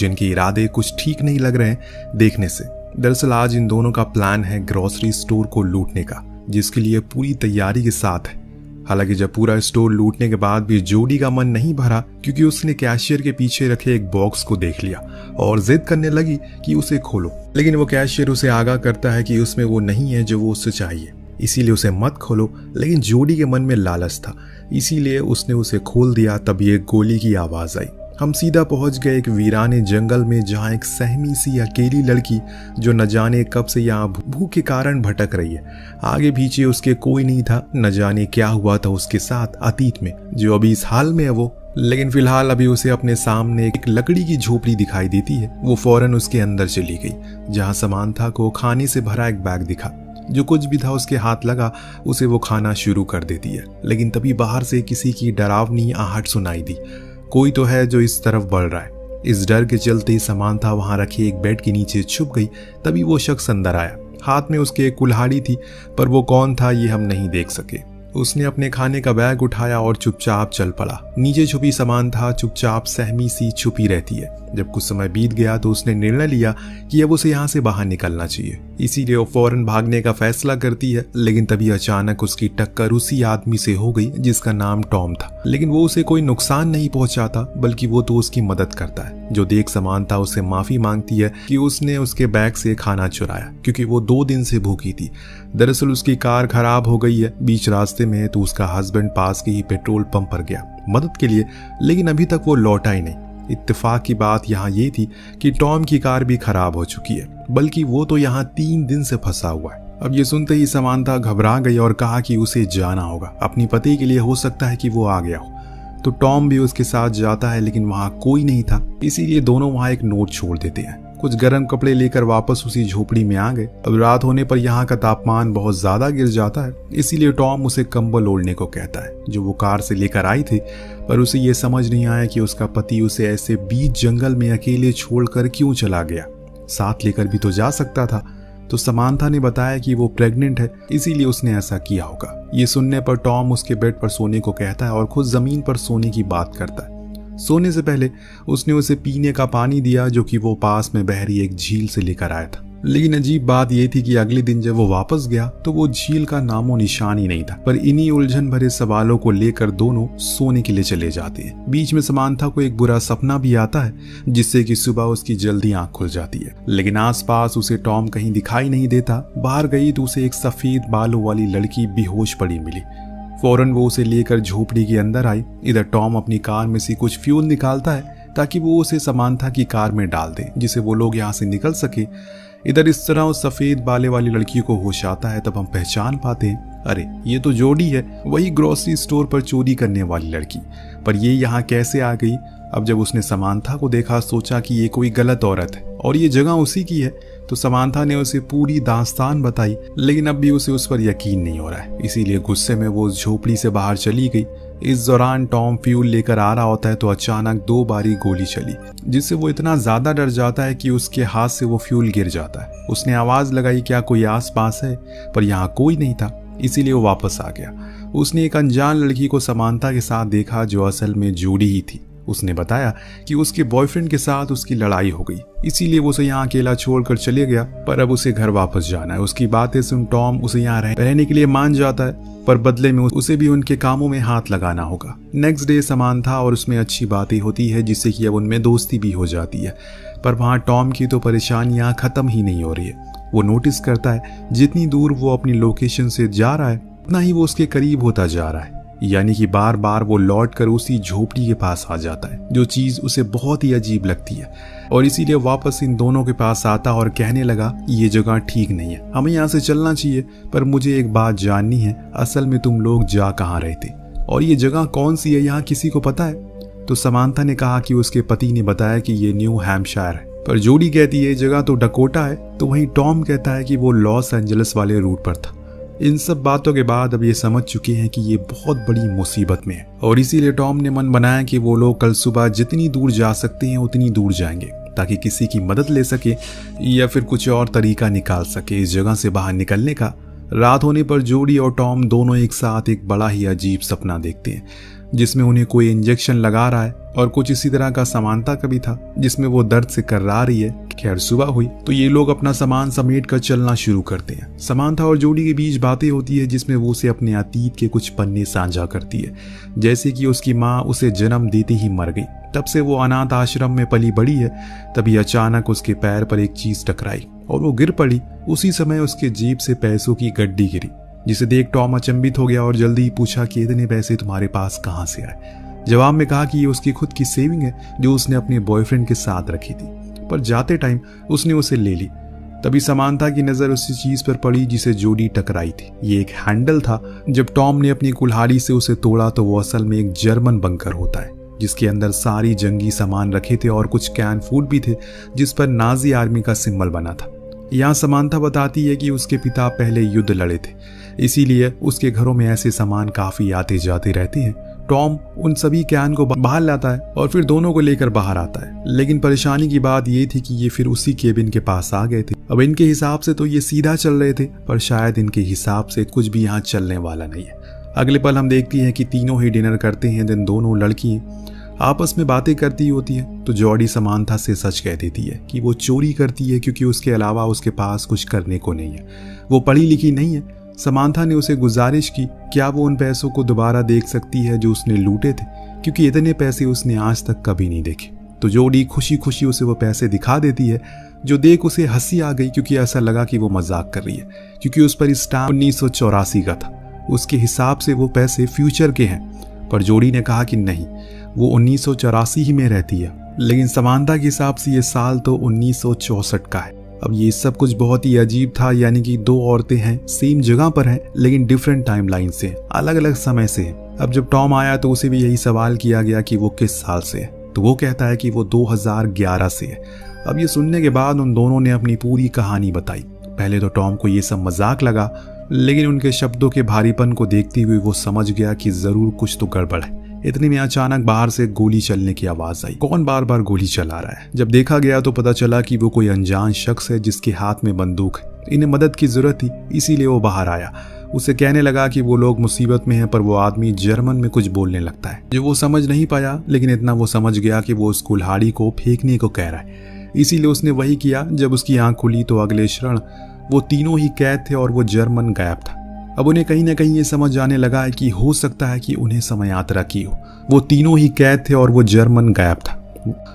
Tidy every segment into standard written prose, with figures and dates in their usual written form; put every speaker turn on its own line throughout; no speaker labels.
जिनके इरादे कुछ ठीक नहीं लग रहे हैं देखने से। दरअसल आज इन दोनों का प्लान है ग्रोसरी स्टोर को लूटने का, जिसके लिए पूरी तैयारी के साथ है। हालांकि जब पूरा स्टोर लूटने के बाद भी जोडी का मन नहीं भरा, क्योंकि उसने कैशियर के पीछे रखे एक बॉक्स को देख लिया और जिद करने लगी कि उसे खोलो। लेकिन वो कैशियर उसे आगाह करता है कि उसमें वो नहीं है जो वो उससे चाहिए, इसीलिए उसे मत खोलो। लेकिन जोडी के मन में लालच था, इसीलिए उसने उसे खोल दिया। तभी एक गोली की आवाज आई। हम सीधा पहुंच गए एक वीराने जंगल में, जहां एक सहमी सी अकेली लड़की जो न जाने कब से यहाँ भूख के कारण भटक रही है। आगे पीछे उसके कोई नहीं था, न जाने क्या हुआ था उसके साथ अतीत में, जो अभी इस हाल में है वो। लेकिन फिलहाल अभी उसे अपने सामने एक लकड़ी की झोपड़ी दिखाई देती है। वो फौरन उसके अंदर चली गई, जहाँ समांथा को खाने से भरा एक बैग दिखा। जो कुछ भी था उसके हाथ लगा, उसे वो खाना शुरू कर देती है। लेकिन तभी बाहर से किसी की डरावनी आहट सुनाई दी। कोई तो है जो इस तरफ बढ़ रहा है। इस डर के चलते समांथा वहां रखे एक बेड के नीचे छुप गई। तभी वो शख्स अंदर आया। हाथ में उसके एक कुल्हाड़ी थी, पर वो कौन था ये हम नहीं देख सके। उसने अपने खाने का बैग उठाया और चुपचाप चल पड़ा। नीचे छुपी समांथा चुपचाप सहमी सी छुपी रहती है। जब कुछ समय बीत गया तो उसने निर्णय लिया कि अब उसे यहाँ से बाहर निकलना चाहिए, इसीलिए वो फौरन भागने का फैसला करती है। लेकिन तभी अचानक उसकी टक्कर उसी आदमी से हो गई जिसका नाम टॉम था। लेकिन वो उसे कोई नुकसान नहीं पहुंचाता, बल्कि वो तो उसकी मदद करता है। जो देख समांथा उससे माफी मांगती है कि उसने उसके बैग से खाना चुराया, क्योंकि वो 2 दिन से भूखी थी। दरअसल उसकी कार खराब हो गई है बीच रास्ते में, तो उसका हस्बैंड पास के ही पेट्रोल पंप पर गया मदद के लिए, लेकिन अभी तक वो लौटा ही नहीं। इत्तेफाक की बात यहाँ ये थी कि टॉम की कार भी खराब हो चुकी है, बल्कि वो तो यहाँ 3 दिन से फंसा हुआ है। अब ये सुनते ही समांथा घबरा गई और कहा कि उसे जाना होगा अपनी पति के लिए, हो सकता है कि वो आ गया हो। तो टॉम भी उसके साथ जाता है, लेकिन वहां कोई नहीं था, इसीलिए दोनों वहां एक नोट छोड़ देते हैं। कुछ गर्म कपड़े लेकर वापस उसी झोपड़ी में आ गए। अब रात होने पर यहाँ का तापमान बहुत ज्यादा गिर जाता है, इसीलिए टॉम उसे कंबल ओढ़ने को कहता है, जो वो कार से लेकर आई थी। पर उसे ये समझ नहीं आया कि उसका पति उसे ऐसे बीच जंगल में अकेले छोड़कर क्यों चला गया। साथ लेकर भी तो जा सकता था। तो समांथा ने बताया कि वो प्रेग्नेंट है, इसीलिए उसने ऐसा किया होगा। ये सुनने पर टॉम उसके बेड पर सोने को कहता है और खुद जमीन पर सोने की बात करता है। सोने से पहले उसने उसे पीने का पानी दिया, जो कि वो पास में बह रही एक झील से लेकर आया था। लेकिन अजीब बात यह थी कि अगले दिन जब वो वापस गया तो वो झील का नामो निशान ही नहीं था। पर इन्हीं उलझन भरे सवालों को लेकर दोनों सोने के लिए चले जाते हैं। बीच में समांथा को एक बुरा सपना भी आता है, जिससे कि सुबह उसकी जल्दी आंख खुल जाती है। लेकिन आसपास उसे टॉम कहीं दिखाई नहीं देता। बाहर गई तो उसे एक सफेद बालों वाली लड़की बेहोश पड़ी मिली। फौरन वो उसे लेकर झोपड़ी के अंदर आई। इधर टॉम अपनी कार में से कुछ फ्यूल निकालता है ताकि वो उसे समांथा की कार में डाल दे, जिससे वो लोग यहाँ से निकल सके। इधर इस तरह उस सफेद बाले वाली लड़की को होश आता है। तब हम पहचान पाते हैं, अरे ये तो जोडी है, वही ग्रोसरी स्टोर पर चोरी करने वाली लड़की। पर ये यहाँ कैसे आ गई? अब जब उसने समांथा को देखा, सोचा कि ये कोई गलत औरत है और ये जगह उसी की है। तो समांथा ने उसे पूरी दास्तान बताई, लेकिन अब भी उसे उस पर यकीन नहीं हो रहा है। इसीलिए गुस्से में वो उस झोपड़ी से बाहर चली गई। इस दौरान टॉम फ्यूल लेकर आ रहा होता है तो अचानक 2 बारी गोली चली, जिससे वो इतना ज्यादा डर जाता है कि उसके हाथ से वो फ्यूल गिर जाता है। उसने आवाज लगाई, क्या कोई आस पास है? पर यहाँ कोई नहीं था, इसीलिए वो वापस आ गया। उसने एक अनजान लड़की को समांथा के साथ देखा, जो असल में जोडी ही थी। उसने बताया कि उसके बॉयफ्रेंड के साथ उसकी लड़ाई हो गई, इसीलिए वो उसे यहाँ अकेला छोड़कर चले गया। पर अब उसे घर वापस जाना है। उसकी बातें सुन टॉम उसे यहाँ रहने के लिए मान जाता है, पर बदले में उसे भी उनके कामों में हाथ लगाना होगा। नेक्स्ट डे समांथा और उसमें अच्छी बातें होती है, जिससे कि अब उनमें दोस्ती भी हो जाती है। पर वहाँ टॉम की तो परेशानियां खत्म ही नहीं हो रही है। वो नोटिस करता है जितनी दूर वो अपनी लोकेशन से जा रहा है, उतना ही वो उसके करीब होता जा रहा है। यानी कि बार बार वो लौट कर उसी झोपड़ी के पास आ जाता है, जो चीज उसे बहुत ही अजीब लगती है। और इसीलिए वापस इन दोनों के पास आता और कहने लगा, ये जगह ठीक नहीं है, हमें यहाँ से चलना चाहिए। पर मुझे एक बात जाननी है, असल में तुम लोग जा कहाँ रहे थे और ये जगह कौन सी है, यहाँ किसी को पता है? तो समांथा ने कहा कि उसके पति ने बताया कि ये न्यू हैम्पशायर है। पर जोडी कहती है जगह तो डकोटा है। तो वहीं टॉम कहता है कि वो लॉस एंजलिस वाले रूट पर था। इन सब बातों के बाद अब ये समझ चुके हैं कि ये बहुत बड़ी मुसीबत में है, और इसीलिए टॉम ने मन बनाया कि वो लोग कल सुबह जितनी दूर जा सकते हैं उतनी दूर जाएंगे, ताकि किसी की मदद ले सके या फिर कुछ और तरीका निकाल सके इस जगह से बाहर निकलने का। रात होने पर जोडी और टॉम दोनों एक साथ एक बड़ा ही अजीब सपना देखते हैं। जिसमें उन्हें कोई इंजेक्शन लगा रहा है, और कुछ इसी तरह का समानता का भी था जिसमें वो दर्द से कर्रा रही है। खैर सुबह हुई तो ये लोग अपना सामान समेट कर चलना शुरू करते हैं। समानता और जोडी के बीच बातें होती है जिसमें वो उसे अपने अतीत के कुछ पन्ने साझा करती है, जैसे कि उसकी माँ उसे जन्म देते ही मर गई, तब से वो अनाथ आश्रम में पली बड़ी है। तभी अचानक उसके पैर पर एक चीज टकराई और वो गिर पड़ी। उसी समय उसके जेब से पैसों की गड्डी गिरी, जिसे देख टॉम अचंभित हो गया और जल्दी ही पूछा कि इतने पैसे तुम्हारे पास कहाँ से आए। जवाब में कहा कि ये उसकी खुद की सेविंग है जो उसने अपने बॉयफ्रेंड के साथ रखी थी, पर जाते टाइम उसने उसे ले ली। तभी समानता की नजर उसी चीज पर पड़ी जिसे जोडी टकराई थी। ये एक हैंडल था। जब टॉम ने अपनी कुल्हाड़ी से उसे तोड़ा तो वो असल में एक जर्मन बंकर होता है, जिसके अंदर सारी जंगी सामान रखे थे और कुछ कैन फूड भी थे जिस पर नाजी आर्मी का सिंबल बना था। यहाँ समानता बताती है कि उसके पिता पहले युद्ध लड़े थे, इसीलिए उसके घरों में ऐसे सामान काफी आते जाते रहते हैं। टॉम उन सभी कैन को बाहर लाता है और फिर दोनों को लेकर बाहर आता है, लेकिन परेशानी की बात ये थी कि ये फिर उसी केबिन के पास आ गए थे। अब इनके हिसाब से तो ये सीधा चल रहे थे, पर शायद इनके हिसाब से कुछ भी यहाँ चलने वाला नहीं है। अगले पल हम देखते हैं कि तीनों ही डिनर करते हैं। दिन दोनों लड़की आपस में बातें करती होती है तो जॉडी समानता से सच कह देती है कि वो चोरी करती है क्योंकि उसके अलावा उसके पास कुछ करने को नहीं है, वो पढ़ी लिखी नहीं है। समानता ने उसे गुजारिश की क्या वो उन पैसों को दोबारा देख सकती है जो उसने लूटे थे, क्योंकि इतने पैसे उसने आज तक कभी नहीं देखे। तो जॉडी खुशी खुशी उसे वो पैसे दिखा देती है, जो देख उसे हंसी आ गई क्योंकि ऐसा लगा कि वो मजाक कर रही है, क्योंकि उस पर स्टाम्प 1984 का था। उसके हिसाब से वो पैसे फ्यूचर के हैं, पर जॉडी ने कहा कि नहीं, वो 1984 ही में रहती है, लेकिन समानता के हिसाब से ये साल तो 1964 का है। अब ये सब कुछ बहुत ही अजीब था, यानी कि दो औरतें हैं, सेम जगह पर हैं, लेकिन डिफरेंट टाइमलाइन से, अलग अलग समय से हैं। अब जब टॉम आया तो उसे भी यही सवाल किया गया कि वो किस साल से है, तो वो कहता है कि वो 2011 से है। अब ये सुनने के बाद उन दोनों ने अपनी पूरी कहानी बताई। पहले तो टॉम को ये सब मजाक लगा, लेकिन उनके शब्दों के भारीपन को देखते हुए वो समझ गया कि जरूर कुछ तो गड़बड़ है। इतने में अचानक बाहर से गोली चलने की आवाज आई। कौन बार बार गोली चला रहा है? जब देखा गया तो पता चला कि वो कोई अनजान शख्स है जिसके हाथ में बंदूक है। इन्हें मदद की जरूरत थी, इसीलिए वो बाहर आया। उसे कहने लगा कि वो लोग मुसीबत में हैं, पर वो आदमी जर्मन में कुछ बोलने लगता है जो वो समझ नहीं पाया, लेकिन इतना वो समझ गया कि वो उस कुल्हाड़ी को फेंकने को कह रहा है। इसीलिए उसने वही किया। जब उसकी आंख खुली तो अगले क्षण वो तीनों ही कैद थे और वो जर्मन गायब था। अब उन्हें कहीं ना कहीं ये समझ आने लगा है कि हो सकता है कि उन्हें समय यात्रा की हो। वो तीनों ही कैद थे और वो जर्मन गायब था।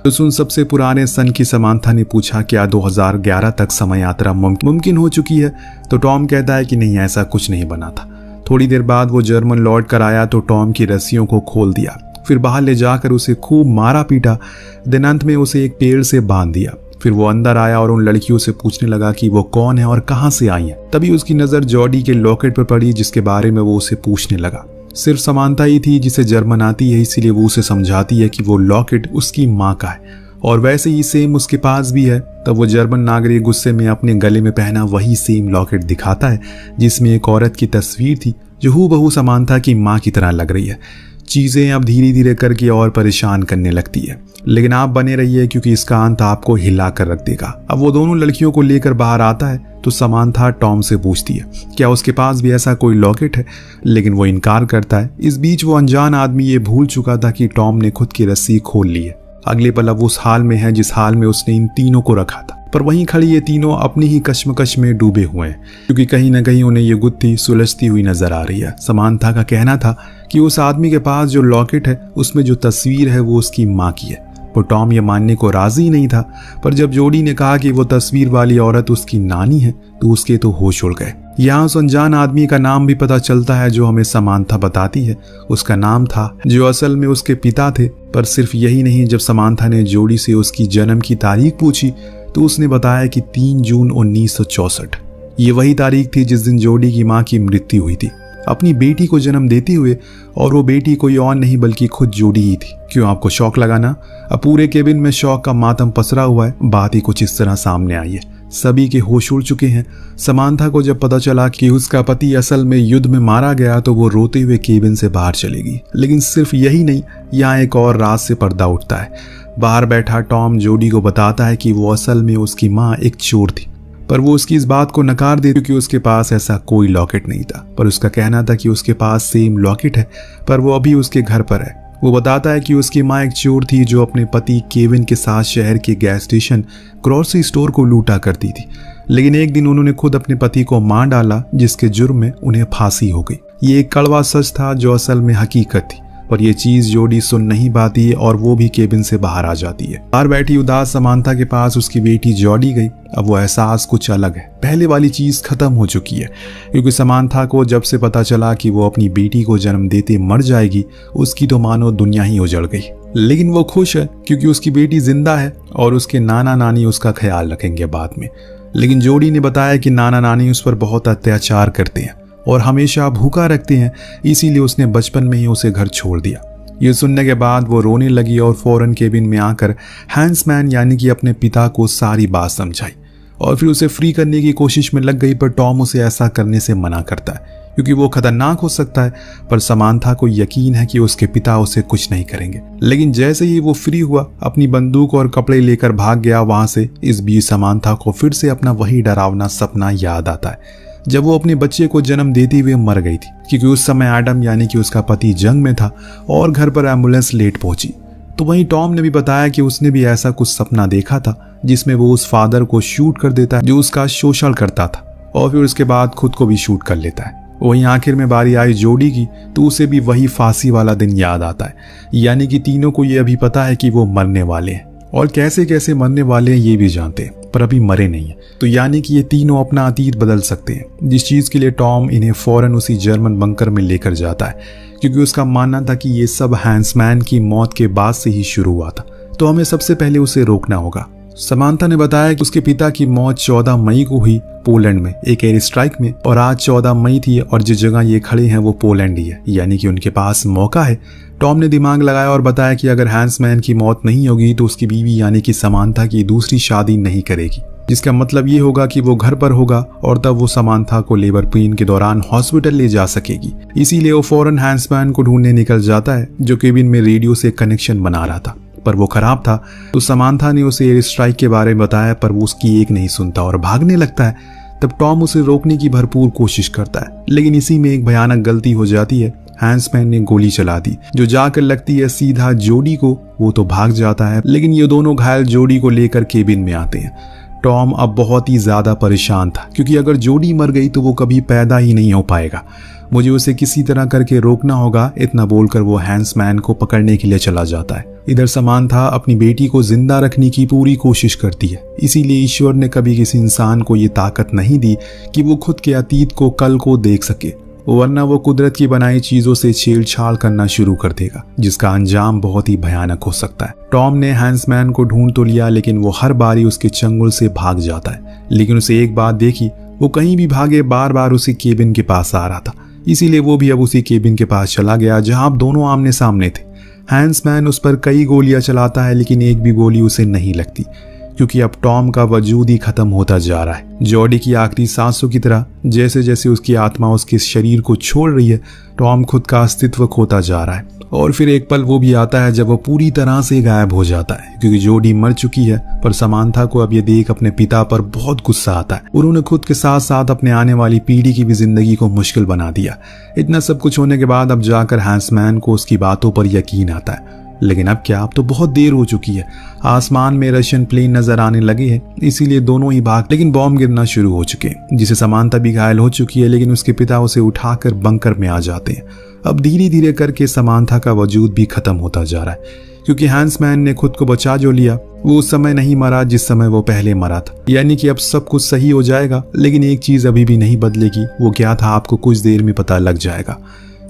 तो सुन सबसे पुराने सन की समानता ने पूछा क्या 2011 तक समय यात्रा मुमकिन हो चुकी है? तो टॉम कहता है कि नहीं, ऐसा कुछ नहीं बना था। थोड़ी देर बाद वो जर्मन लौट कर आया तो टॉम की रस्सियों को खोल दिया, फिर बाहर ले जाकर उसे खूब मारा पीटा, दिन अंत में उसे एक पेड़ से बांध दिया। फिर वो अंदर आया और उन लड़कियों से पूछने लगा कि वो कौन है और कहां से आई हैं। तभी उसकी नजर जॉडी के लॉकेट पर पड़ी, जिसके बारे में वो उसे पूछने लगा। सिर्फ समानता ही थी जिसे जर्मन आती है, इसीलिए वो उसे समझाती है कि वो लॉकेट उसकी माँ का है और वैसे ही सेम उसके पास भी है। तब वो जर्मन नागरिक गुस्से में अपने गले में पहना वही सेम लॉकेट दिखाता है जिसमें एक औरत की तस्वीर थी जो हूबहू समानता की माँ की तरह लग रही है। चीजें अब धीरे धीरे करके और परेशान करने लगती है, लेकिन आप बने रहिए क्योंकि इसका अंत आपको हिला कर रख देगा। अब वो दोनों लड़कियों को लेकर बाहर आता है तो समानता टॉम से पूछती है क्या उसके पास भी ऐसा कोई लॉकेट है, लेकिन वो इनकार करता है। इस बीच वो अनजान आदमी ये भूल चुका था कि टॉम ने खुद की रस्सी खोल ली है। अगले पल अब उस हाल में है जिस हाल में उसने इन तीनों को रखा था, पर वहीं खड़ी ये तीनों अपनी ही कश्मकश में डूबे हुए हैं, क्योंकि कहीं ना कहीं उन्हें ये गुत्थी सुलझती हुई नजर आ रही है। समानता का कहना था कि उस आदमी के पास जो लॉकेट है उसमें जो तस्वीर है वो उसकी माँ की है। वो टॉम ये मानने को राजी नहीं था, पर जब जॉडी ने कहा कि वो तस्वीर वाली औरत उसकी नानी है तो उसके तो होश उड़ गए। यहाँ उस अनजान आदमी का नाम भी पता चलता है जो हमें समानता बताती है। उसका नाम था जो असल में उसके पिता थे। पर सिर्फ यही नहीं, जब समानता ने जॉडी से उसकी जन्म की तारीख पूछी तो उसने बताया कि 3 जून 1964 ये वही तारीख थी जिस दिन जॉडी की माँ की मृत्यु हुई थी, अपनी बेटी को जन्म देते हुए। और वो बेटी कोई और नहीं बल्कि खुद जॉडी ही थी। क्यों, आपको शौक लगा ना? अब पूरे केबिन में शौक का मातम पसरा हुआ है। बात ही कुछ इस तरह सामने आई है, सभी के होश उड़ चुके हैं। समानता को जब पता चला कि उसका पति असल में युद्ध में मारा गया तो वो रोते हुए केबिन से बाहर चलेगी। लेकिन सिर्फ यही नहीं, यहाँ एक और राज से पर्दा उठता है। बाहर बैठा टॉम जॉडी को बताता है कि वो असल में उसकी माँ एक चोर थी। पर वो उसकी इस बात को नकार दे क्योंकि उसके पास ऐसा कोई लॉकेट नहीं था। पर उसका कहना था कि उसके पास सेम लॉकेट है, पर वो अभी उसके घर पर है। वो बताता है कि उसकी माँ एक चोर थी जो अपने पति केविन के साथ शहर के गैस स्टेशन ग्रोसरी स्टोर को लूटा करती थी, लेकिन एक दिन उन्होंने खुद अपने पति को मार डाला, जिसके जुर्म में उन्हें फांसी हो गई। ये एक कड़वा सच था जो असल में हकीकत थी, पर यह चीज जोडी सुन नहीं पाती और वो भी केबिन से बाहर आ जाती है। बाहर बैठी उदास समांथा के पास उसकी बेटी जोडी गई। अब वो एहसास कुछ अलग है, पहले वाली चीज खत्म हो चुकी है, क्योंकि समांथा को जब से पता चला कि वो अपनी बेटी को जन्म देते मर जाएगी, उसकी तो मानो दुनिया ही उजड़ गई। लेकिन वो खुश है क्योंकि उसकी बेटी जिंदा है और उसके नाना नानी उसका ख्याल रखेंगे बाद में। लेकिन जोडी ने बताया कि नाना नानी उस पर बहुत अत्याचार करते हैं और हमेशा भूखा रखते हैं, इसीलिए उसने बचपन में ही उसे घर छोड़ दिया। ये सुनने के बाद वो रोने लगी और फौरन केबिन में आकर हैंसमैन यानी कि अपने पिता को सारी बात समझाई और फिर उसे फ्री करने की कोशिश में लग गई। पर टॉम उसे ऐसा करने से मना करता है क्योंकि वो खतरनाक हो सकता है, पर समांथा को यकीन है कि उसके पिता उसे कुछ नहीं करेंगे। लेकिन जैसे ही वो फ्री हुआ, अपनी बंदूक और कपड़े लेकर भाग गया वहां से। इस बीच समांथा को फिर से अपना वही डरावना सपना याद आता है जब वो अपने बच्चे को जन्म देते हुए मर गई थी, क्योंकि उस समय एडम यानी कि उसका पति जंग में था और घर पर एम्बुलेंस लेट पहुंची। तो वहीं टॉम ने भी बताया कि उसने भी ऐसा कुछ सपना देखा था जिसमें वो उस फादर को शूट कर देता है जो उसका शोषण करता था और फिर उसके बाद खुद को भी शूट कर लेता है। वहीं आखिर में बारी आई जोडी की, तो उसे भी वही फांसी वाला दिन याद आता है, यानी कि तीनों को ये अभी पता है कि वो मरने वाले हैं और कैसे कैसे मरने वाले हैं ये भी जानते हैं, पर अभी मरे नहीं है। तो यानी कि ये तीनों अपना अतीत बदल सकते हैं, जिस चीज के लिए टॉम इन्हें फौरन उसी जर्मन बंकर में लेकर जाता है, क्योंकि उसका मानना था कि ये सब हैंसमैन की मौत के बाद से ही शुरू हुआ था। तो हमें सबसे पहले उसे रोकना होगा। समांथा ने बताया कि उसके पिता की मौत 14 मई को हुई पोलैंड में एक एयर स्ट्राइक में, और आज 14 मई थी और जिस जगह ये खड़े हैं वो पोलैंड ही है, यानी कि उनके पास मौका है। टॉम ने दिमाग लगाया और बताया कि अगर हैंसमैन की मौत नहीं होगी तो उसकी बीवी यानी कि समांथा की दूसरी शादी नहीं करेगी, जिसका मतलब ये होगा कि वो घर पर होगा और तब वो समांथा को लेबर पेन के दौरान हॉस्पिटल ले जा सकेगी। इसीलिए वो फौरन हैंसमैन को ढूंढने निकल जाता है जो केबिन में रेडियो से कनेक्शन बना रहा था, पर वो खराब था। तो समांथा ने उसे एयर स्ट्राइक के बारे में बताया, पर वो उसकी एक नहीं सुनता और भागने लगता है। तब टॉम उसे रोकने की भरपूर कोशिश करता है, लेकिन इसी में एक भयानक गलती हो जाती है। हैंसमैन ने गोली चला दी जो जाकर लगती है सीधा जोडी को। वो तो भाग जाता है, लेकिन ये दोनों घायल जोडी को लेकर केबिन में आते हैं। टॉम अब बहुत ही ज्यादा परेशान था, क्योंकि अगर जोडी मर गई तो वो कभी पैदा ही नहीं हो पाएगा। मुझे उसे किसी तरह करके रोकना होगा, इतना बोलकर वो हैंसमैन को पकड़ने के लिए चला जाता है। इधर समांथा अपनी बेटी को जिंदा रखने की पूरी कोशिश करती है, इसीलिए ईश्वर ने कभी किसी इंसान को ये ताकत नहीं दी कि वो खुद के अतीत को कल को देख सके, वरना वो कुदरत की बनाई चीजों से छेड़छाड़ करना शुरू कर देगा, जिसका अंजाम बहुत ही भयानक हो सकता है। टॉम ने हैंसमैन को ढूंढ तो लिया, लेकिन वो हर बारी उसके चंगुल से भाग जाता है। लेकिन उसे एक बात देखी, वो कहीं भी भागे बार बार उसी केबिन के पास आ रहा था, इसीलिए वो भी अब उसी केबिन के पास चला गया जहां अब दोनों आमने सामने थे। हैंसमैन उस पर कई गोलियां चलाता है, लेकिन एक भी गोली उसे नहीं लगती, क्योंकि अब टॉम का वजूद ही खत्म होता जा रहा है। जोडी की आखिरी सांसों की तरह जैसे जैसे उसकी आत्मा उसके शरीर को छोड़ रही है, टॉम खुद का अस्तित्व खोता जा रहा है। और फिर एक पल वो भी आता है जब वो पूरी तरह से गायब हो जाता है, क्योंकि जोडी मर चुकी है। पर समांथा को अब ये देख अपने पिता पर बहुत गुस्सा आता है। उन्होंने खुद के साथ साथ अपने आने वाली पीढ़ी की भी जिंदगी को मुश्किल बना दिया। इतना सब कुछ होने के बाद अब जाकर हैंसमैन को उसकी बातों पर यकीन आता है। लेकिन अब क्या, अब तो बहुत देर हो चुकी है। आसमान में रशियन प्लेन नजर आने लगे हैं, इसीलिए दोनों ही भाग, लेकिन बॉम्ब गिरना शुरू हो चुके हैं, जिसे समांथा भी घायल हो चुकी है। लेकिन उसके पिता उसे उठाकर बंकर में आ जाते हैं। अब धीरे धीरे करके समांथा का वजूद भी खत्म होता जा रहा है, क्योंकि हैंसमैन ने खुद को बचा जो लिया, वो उस समय नहीं मरा जिस समय वो पहले मरा था। यानी कि अब सब कुछ सही हो जाएगा, लेकिन एक चीज अभी भी नहीं बदलेगी। वो क्या था आपको कुछ देर में पता लग जाएगा।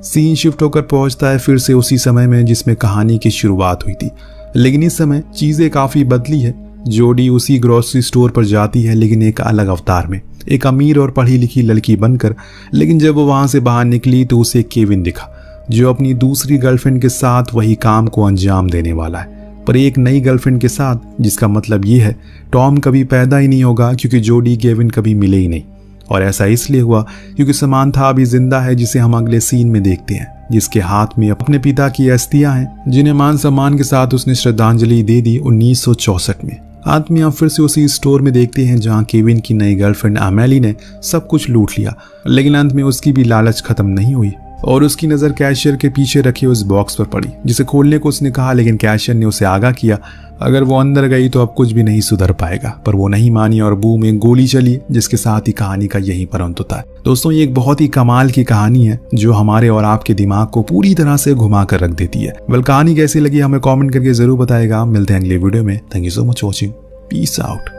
सीन शिफ्ट होकर पहुंचता है फिर से उसी समय में जिसमें कहानी की शुरुआत हुई थी, लेकिन इस समय चीजें काफी बदली है। जोडी उसी ग्रोसरी स्टोर पर जाती है, लेकिन एक अलग अवतार में, एक अमीर और पढ़ी लिखी लड़की बनकर। लेकिन जब वो वहां से बाहर निकली तो उसे केविन दिखा, जो अपनी दूसरी गर्लफ्रेंड के साथ वही काम को अंजाम देने वाला है, पर एक नई गर्लफ्रेंड के साथ, जिसका मतलब ये है टॉम कभी पैदा ही नहीं होगा, क्योंकि जोडी केविन कभी मिले ही नहीं। और ऐसा इसलिए हुआ क्योंकि समांथा अभी जिंदा है, जिसे हम अगले सीन में देखते हैं, जिसके हाथ में अपने पिता की अस्थियां हैं, जिन्हें मान सम्मान के साथ उसने श्रद्धांजलि दे दी 1964 में। अंत में हम फिर से उसी स्टोर में देखते हैं जहां केविन की नई गर्लफ्रेंड अमेली ने सब कुछ लूट लिया, लेकिन अंत में उसकी भी लालच खत्म नहीं हुई और उसकी नज़र कैशियर के पीछे रखे उस बॉक्स पर पड़ी जिसे खोलने को उसने कहा, लेकिन कैशियर ने उसे आगाह किया अगर वो अंदर गई तो अब कुछ भी नहीं सुधर पाएगा। पर वो नहीं मानी और बूम एक गोली चली, जिसके साथ ही कहानी का यही पर अंत होता है। दोस्तों, ये एक बहुत ही कमाल की कहानी है जो हमारे और आपके दिमाग को पूरी तरह से घुमा कर रख देती है। वेल, कहानी कैसी लगी हमें कॉमेंट करके जरूर बताएगा। मिलते हैं अगले वीडियो में। Thank you so much watching. Peace out.